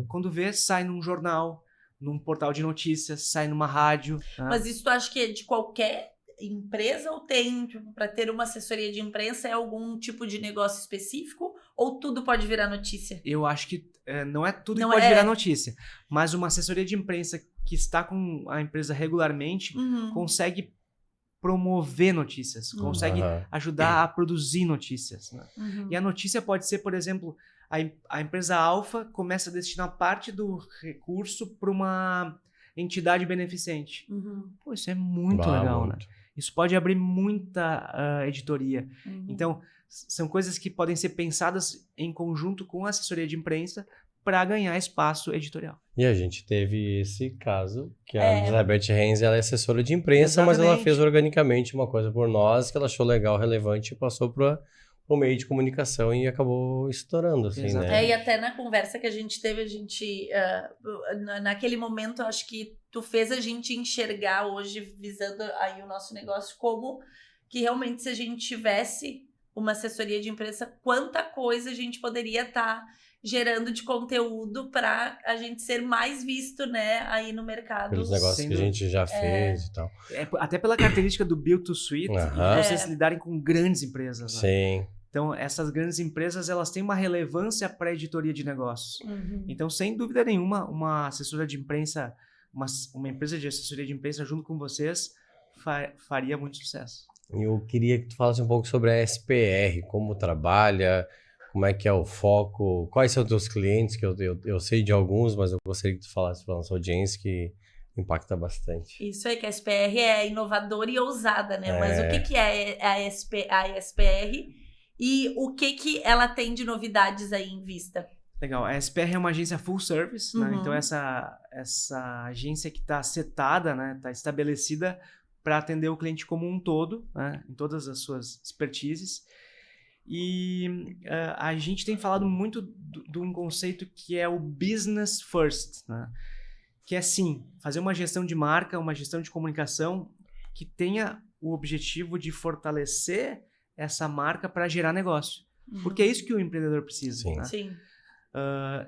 Quando vê, sai num jornal, num portal de notícias, sai numa rádio. Mas isso tu acha que é de qualquer empresa ou tem, tipo, para ter uma assessoria de imprensa, é algum tipo de negócio específico ou tudo pode virar notícia? Eu acho que não é tudo que pode virar notícia, mas uma assessoria de imprensa que está com a empresa regularmente consegue promover notícias, consegue ajudar a produzir notícias. Né? E a notícia pode ser, por exemplo, a empresa Alfa começa a destinar parte do recurso para uma entidade beneficente. Pô, isso é muito legal, né? Isso pode abrir muita editoria. Então, são coisas que podem ser pensadas em conjunto com a assessoria de imprensa para ganhar espaço editorial. E a gente teve esse caso, que a Elizabeth Renz, ela é assessora de imprensa, mas ela fez organicamente uma coisa por nós que ela achou legal, relevante, e passou para o meio de comunicação e acabou estourando, assim, né? E até na conversa que a gente teve, naquele momento, acho que tu fez a gente enxergar hoje, visando aí o nosso negócio, como que realmente se a gente tivesse uma assessoria de imprensa, quanta coisa a gente poderia estar gerando de conteúdo para a gente ser mais visto, né, aí no mercado. Pelos negócios que a gente já fez e tal. Até pela característica do Build to Suite, e vocês lidarem com grandes empresas. Né? Sim. Então, essas grandes empresas, elas têm uma relevância para a editoria de negócios. Então, sem dúvida nenhuma, uma assessora de imprensa, uma empresa de assessoria de imprensa junto com vocês, faria muito sucesso. Eu queria que tu falasse um pouco sobre a SPR, como trabalha, como é que é o foco, quais são os teus clientes, que eu sei de alguns, mas eu gostaria que tu falasse para a nossa audiência, que impacta bastante. Isso aí, que a SPR é inovadora e ousada, né? Mas o que é a SPR e o que ela tem de novidades aí em vista? Legal, a SPR é uma agência full service, né? Então essa agência que está setada, né? Está estabelecida para atender o cliente como um todo, né? Em todas as suas expertises. E a gente tem falado muito de um conceito que é o business first, né? Que é, sim, fazer uma gestão de marca, uma gestão de comunicação que tenha o objetivo de fortalecer essa marca para gerar negócio. Porque é isso que o empreendedor precisa. Sim. Né? Sim.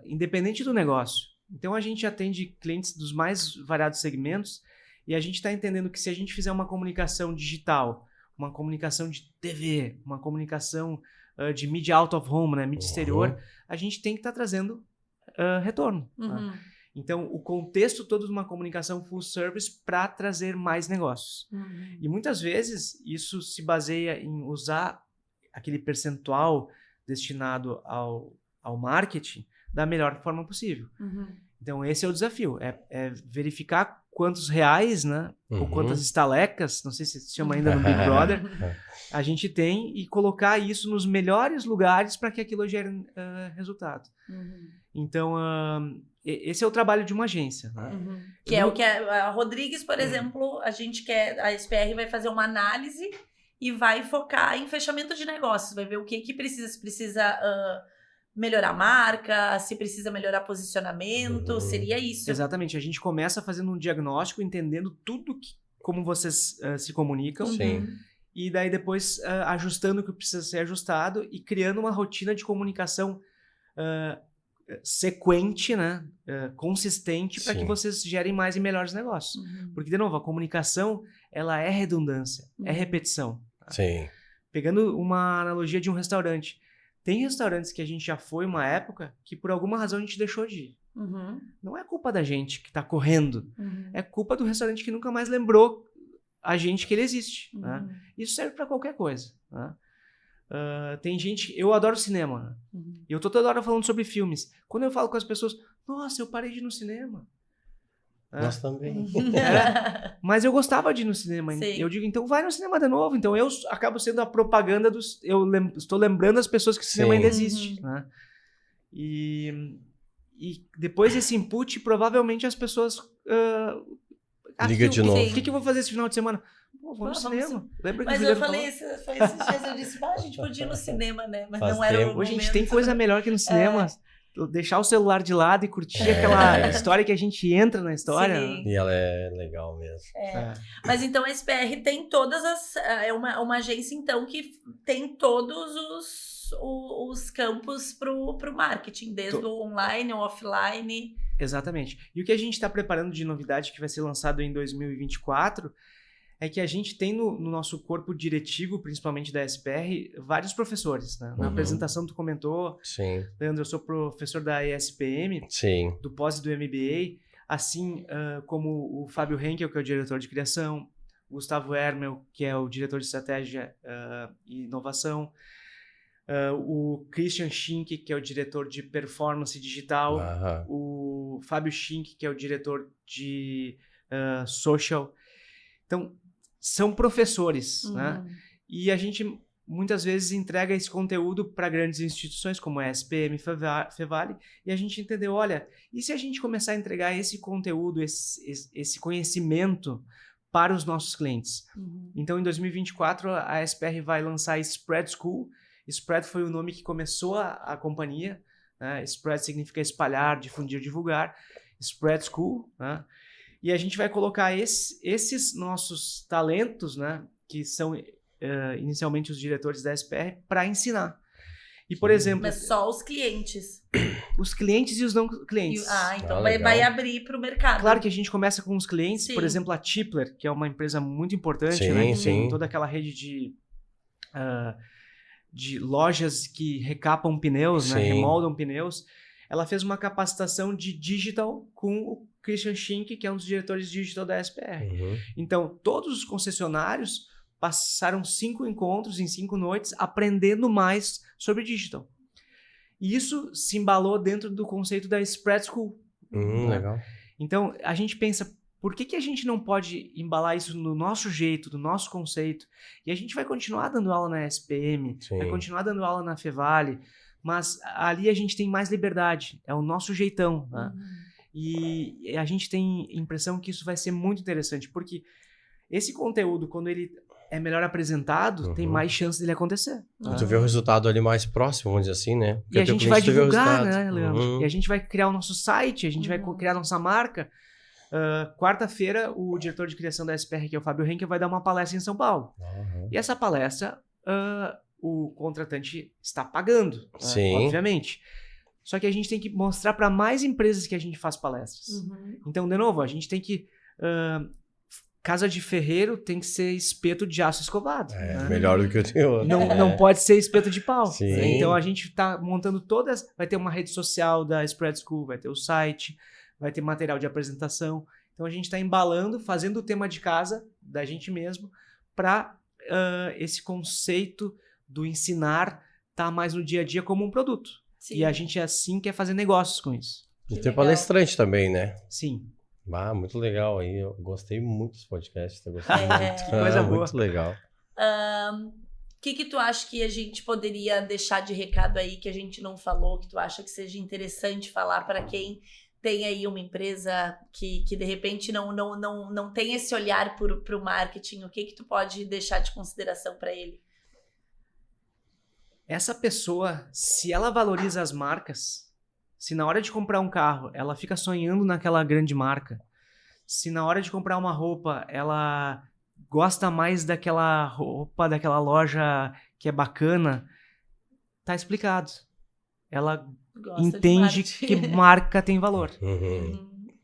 Independente do negócio. Então, a gente atende clientes dos mais variados segmentos e a gente está entendendo que se a gente fizer uma comunicação digital, uma comunicação de TV, uma comunicação de mídia out of home, né, mídia exterior, a gente tem que estar trazendo retorno. Né? Então, o contexto todo de uma comunicação full service para trazer mais negócios. E muitas vezes isso se baseia em usar aquele percentual destinado ao marketing da melhor forma possível. Então, esse é o desafio, é verificar quantos reais, né, ou quantas estalecas, não sei se se chama ainda no Big Brother, a gente tem e colocar isso nos melhores lugares para que aquilo gere resultado. Então, esse é o trabalho de uma agência. Né? Que é o que a Rodrigues, por exemplo, a SPR vai fazer uma análise e vai focar em fechamento de negócios, vai ver o que precisa, se precisa melhorar a marca, se precisa melhorar posicionamento, seria isso. Exatamente, a gente começa fazendo um diagnóstico, entendendo tudo como vocês se comunicam, Sim. e daí depois ajustando o que precisa ser ajustado e criando uma rotina de comunicação sequente, né? Consistente, para que Sim. vocês gerem mais e melhores negócios. Porque, de novo, a comunicação, ela é redundância, é repetição. Tá? Sim. Pegando uma analogia de um restaurante, tem restaurantes que a gente já foi uma época que por alguma razão a gente deixou de ir. Não é culpa da gente que está correndo, é culpa do restaurante que nunca mais lembrou a gente que ele existe. Né? Isso serve para qualquer coisa. Né? Tem gente... Eu adoro cinema. E eu tô toda hora falando sobre filmes. Quando eu falo com as pessoas, nossa, eu parei de ir no cinema. Nós também. Mas eu gostava de ir no cinema. Sim. Eu digo, então vai no cinema de novo. Então eu acabo sendo a propaganda dos... estou lembrando as pessoas que o cinema ainda existe. Né? E depois desse input, provavelmente as pessoas... Liga de novo. O que eu vou fazer esse final de semana? Pô, vou no cinema. Lembra que Mas o eu Juliano falei isso, foi esses dias, eu disse, a gente podia ir no cinema, né? Mas Faz não era tempo. o Hoje a gente momento. tem coisa melhor que no cinema. Deixar o celular de lado e curtir aquela história que a gente entra na história. Sim. E ela é legal mesmo. Mas então a SPR tem todas as... É uma agência, então, que tem todos os campos pro marketing, desde o online, o offline. Exatamente. E o que a gente está preparando de novidade que vai ser lançado em 2024 é que a gente tem no nosso corpo diretivo, principalmente da SPR, vários professores. Né? Na apresentação tu comentou, Sim. Leandro, eu sou professor da ESPM, Sim. do pós e do MBA, assim como o Fábio Henkel, que é o diretor de criação, o Gustavo Hermel, que é o diretor de estratégia e inovação, o Christian Schink, que é o diretor de performance digital, o Fábio Schink, que é o diretor de social. Então, são professores, né? E a gente muitas vezes entrega esse conteúdo para grandes instituições como a SPM, Fevale, e a gente entendeu, olha, e se a gente começar a entregar esse conteúdo, esse conhecimento para os nossos clientes? Então, em 2024, a SPR vai lançar a Spread School. Spread foi o nome que começou a companhia. Né? Spread significa espalhar, difundir, divulgar. Spread School. Né? E a gente vai colocar esses nossos talentos, né? Que são inicialmente os diretores da SPR, para ensinar. E, por exemplo... Mas só os clientes. Os clientes e os não clientes. Então vai abrir para o mercado. Claro que a gente começa com os clientes. Sim. Por exemplo, a Tipler, que é uma empresa muito importante. Sim, né? Que sim. tem toda aquela rede de lojas que recapam pneus, né? Remoldam pneus. Ela fez uma capacitação de digital com o Christian Schink, que é um dos diretores digital da SPR. Então, todos os concessionários passaram 5 encontros em 5 noites aprendendo mais sobre digital. E isso se embalou dentro do conceito da Spread School. Legal. Então, a gente pensa, por que a gente não pode embalar isso no nosso jeito, do nosso conceito? E a gente vai continuar dando aula na SPM, vai continuar dando aula na Fevale, mas ali a gente tem mais liberdade, é o nosso jeitão. Né? E a gente tem a impressão que isso vai ser muito interessante, porque esse conteúdo, quando ele é melhor apresentado, tem mais chance dele acontecer. Tu vê o resultado ali mais próximo, vamos dizer assim, né? Porque e a gente vai divulgar, né, Leandro? E a gente vai criar o nosso site, a gente vai criar a nossa marca. Quarta-feira, o diretor de criação da SPR, que é o Fábio Henkel, vai dar uma palestra em São Paulo. E essa palestra, o contratante está pagando, obviamente. Só que a gente tem que mostrar para mais empresas que a gente faz palestras. Então, de novo, a gente tem que... casa de ferreiro tem que ser espeto de aço escovado. Né? Melhor do que o teu. Não pode ser espeto de pau. Sim. Então, a gente está montando todas... Vai ter uma rede social da Spread School, vai ter o site, vai ter material de apresentação. Então, a gente está embalando, fazendo o tema de casa da gente mesmo para esse conceito do ensinar estar mais no dia a dia como um produto. Sim. E a gente, assim, quer fazer negócios com isso. E tem palestrante também, né? Sim. Muito legal aí. Eu gostei muito dos podcasts. Eu gostei muito. Que coisa boa. Muito legal. O que tu acha que a gente poderia deixar de recado aí que a gente não falou, que tu acha que seja interessante falar para quem tem aí uma empresa que de repente não tem esse olhar para o marketing, o que tu pode deixar de consideração para ele? Essa pessoa, se ela valoriza as marcas, se na hora de comprar um carro ela fica sonhando naquela grande marca, se na hora de comprar uma roupa ela gosta mais daquela roupa, daquela loja que é bacana, tá explicado. Ela entende que marca tem valor.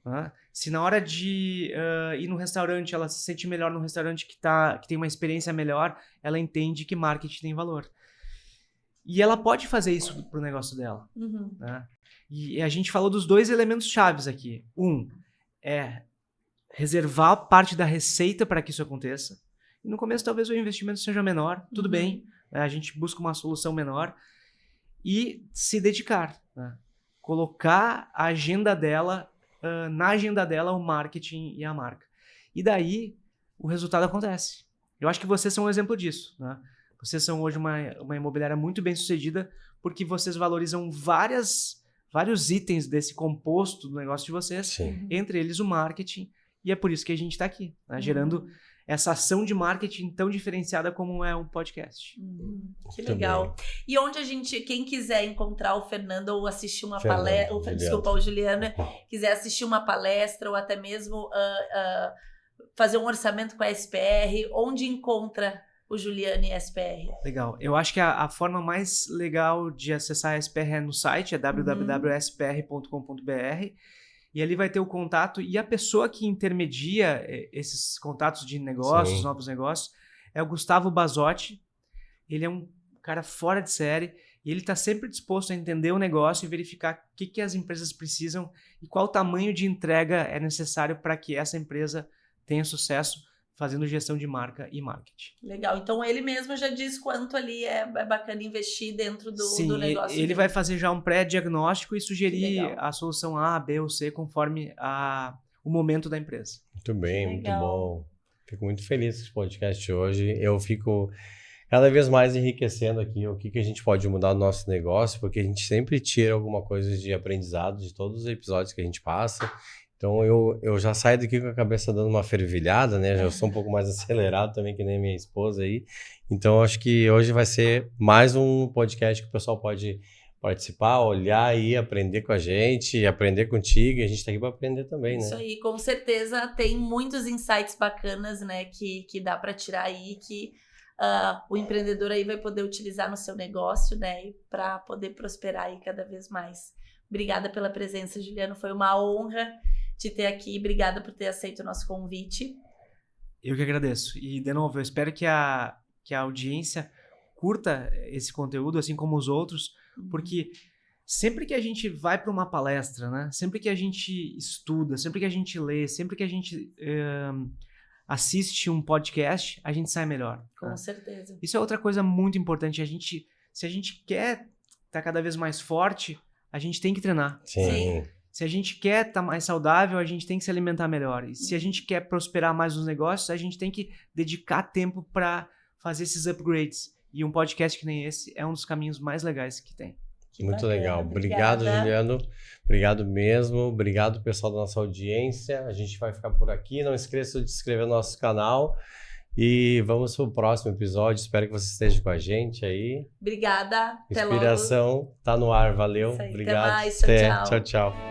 Tá? Se na hora de ir no restaurante ela se sente melhor no restaurante que tem uma experiência melhor, ela entende que marketing tem valor. E ela pode fazer isso pro negócio dela. Né? E a gente falou dos 2 elementos chaves aqui. Um é reservar parte da receita para que isso aconteça. E no começo talvez o investimento seja menor, tudo bem. Né? A gente busca uma solução menor. E se dedicar. Né? Colocar a agenda dela, na agenda dela, o marketing e a marca. E daí o resultado acontece. Eu acho que vocês são um exemplo disso. Né? Vocês são hoje uma imobiliária muito bem sucedida porque vocês valorizam vários itens desse composto do negócio de vocês, Sim. Entre eles o marketing, e é por isso que a gente está aqui, né? Gerando essa ação de marketing tão diferenciada como é um podcast. Que legal. E onde quem quiser encontrar o Fernando ou assistir uma palestra, desculpa, o Juliano, quiser assistir uma palestra ou até mesmo fazer um orçamento com a SPR, onde encontra o Juliano e a SPR? Legal. Eu acho que a forma mais legal de acessar a SPR é no site, é www.spr.com.br, e ali vai ter o contato, e a pessoa que intermedia esses contatos de negócios, novos negócios, é o Gustavo Basotti. Ele é um cara fora de série, e ele está sempre disposto a entender o negócio e verificar o que as empresas precisam e qual tamanho de entrega é necessário para que essa empresa tenha sucesso fazendo gestão de marca e marketing. Legal. Então, ele mesmo já diz quanto ali é bacana investir dentro do negócio. Sim, ele vai fazer já um pré-diagnóstico e sugerir a solução A, B ou C conforme o momento da empresa. Muito bem, muito bom. Fico muito feliz com esse podcast hoje. Eu fico cada vez mais enriquecendo aqui o que a gente pode mudar no nosso negócio, porque a gente sempre tira alguma coisa de aprendizado de todos os episódios que a gente passa. Então, eu já saio daqui com a cabeça dando uma fervilhada, né? Já sou um pouco mais acelerado também, que nem minha esposa aí. Então, acho que hoje vai ser mais um podcast que o pessoal pode participar, olhar e aprender com a gente, aprender contigo. E a gente tá aqui para aprender também, né? Isso aí, com certeza tem muitos insights bacanas, né? Que dá para tirar aí, que o empreendedor aí vai poder utilizar no seu negócio, né? E para poder prosperar aí cada vez mais. Obrigada pela presença, Juliano. Foi uma honra te ter aqui. Obrigada por ter aceito o nosso convite. Eu que agradeço. E, de novo, eu espero que a audiência curta esse conteúdo, assim como os outros, porque sempre que a gente vai para uma palestra, né? Sempre que a gente estuda, sempre que a gente lê, sempre que a gente assiste um podcast, a gente sai melhor. Com certeza. Isso é outra coisa muito importante. Se a gente quer estar cada vez mais forte, a gente tem que treinar. Sim. Se a gente quer estar mais saudável, a gente tem que se alimentar melhor. E se a gente quer prosperar mais nos negócios, a gente tem que dedicar tempo para fazer esses upgrades. E um podcast que nem esse é um dos caminhos mais legais que tem. Muito legal. Obrigado, Juliano. Obrigado mesmo. Obrigado, pessoal da nossa audiência. A gente vai ficar por aqui. Não esqueça de se inscrever no nosso canal. E vamos para o próximo episódio. Espero que você esteja com a gente aí. Obrigada. Inspiração tá no ar. Valeu. Isso aí. Obrigado. Até mais. Tchau, tchau. Tchau, tchau.